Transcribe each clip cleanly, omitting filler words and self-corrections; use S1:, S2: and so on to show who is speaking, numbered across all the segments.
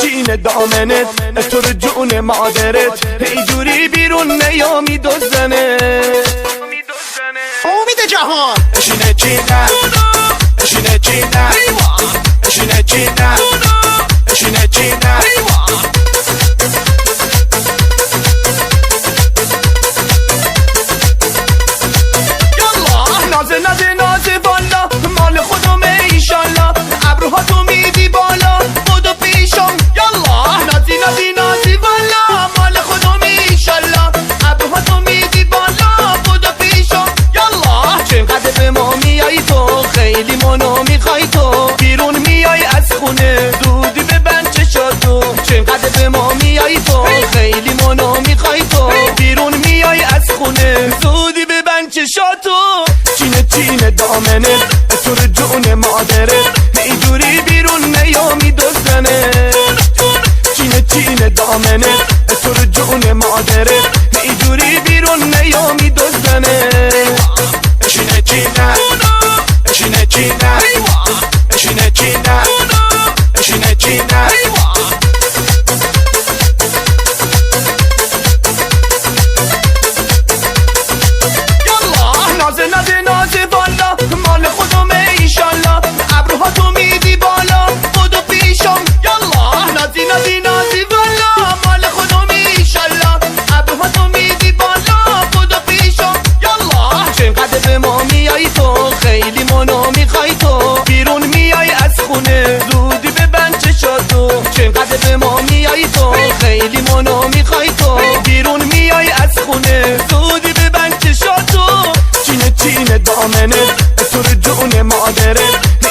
S1: چینه دامنت تو رو جون مادرت هی جوری بیرون نیامی دوزنه
S2: امید جهان
S1: اشینه چینه اشینه چینه اشینه چینه اشینه چینه نازه والا مال خودمه ایشالله ابروها تو میدی بالا بودو پیشم یالا نازی والا مال خودمه ایشالله ابروها تو میدی بالا بودو پیشم یالا چقدر به ما میای تو خیلی منو میخوای تو بیرون میای از خونه زودی ببند چشاتو چقدر به ما میای تو خیلی منو میخوای تو بیرون میای از خونه زودی ببند چشاتو چینه دامنت تو رو جون مادرت اینجوری بیرون نیامی دوزنه چینه دامنت تو رو جون مادرت اینجوری بیرون نیامی دوزنه اشینه چینه اشینه چینه اشینه چینه اشینه چینه نازه والا مال خودمه ایشالله ابروها تو میدی بالا بودو پیشم یالا نازی والا مال خودمه ایشالله ابروها تو میدی بالا بودو پیشم یالا چقدر به ما میای تو خیلی منو میخوای تو بیرون میای از خونه زودی ببند چشاتو چقدر به ما میای تو خیلی منو میخوای تو بیرون میای از خونه زودی ببند چشاتو چینه دامنت تو رو جون مادرت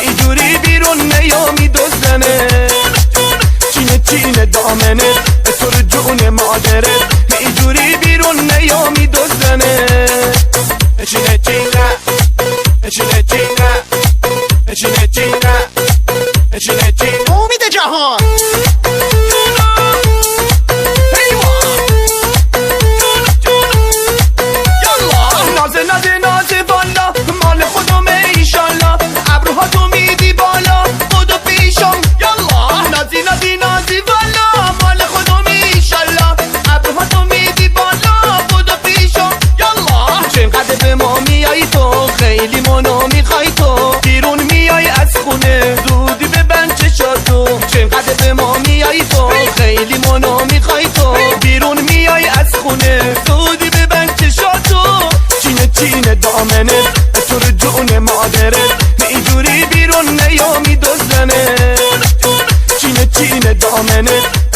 S1: اینجوری بیرون نیامی دوزنه چینه دامنت تو رو جون مادرت اینجوری بیرون نیامی دوزنه اشینه چینه اشینه چینه اشینه چینه اشینه چینه
S2: امید جهان
S1: نازه والا مال خودمه ایشالله ابروها تو میدی بالا بودو پیشم یالا نازی والا مال خودمه ایشالله ابروها تو میدی بالا بودو پیشم یالا چقدر به ما میای تو خیلی منو میخوای تو بیرون میای از خونه زودی ببند چشاتو چقدر به ما میای تو خیلی منو میخوای تو بیرون میای از خونه زودی ببند چشاتو چینه دامنت تو رو جون مادرت اینجوری بیرون نیامی دوزنه چینه دامنت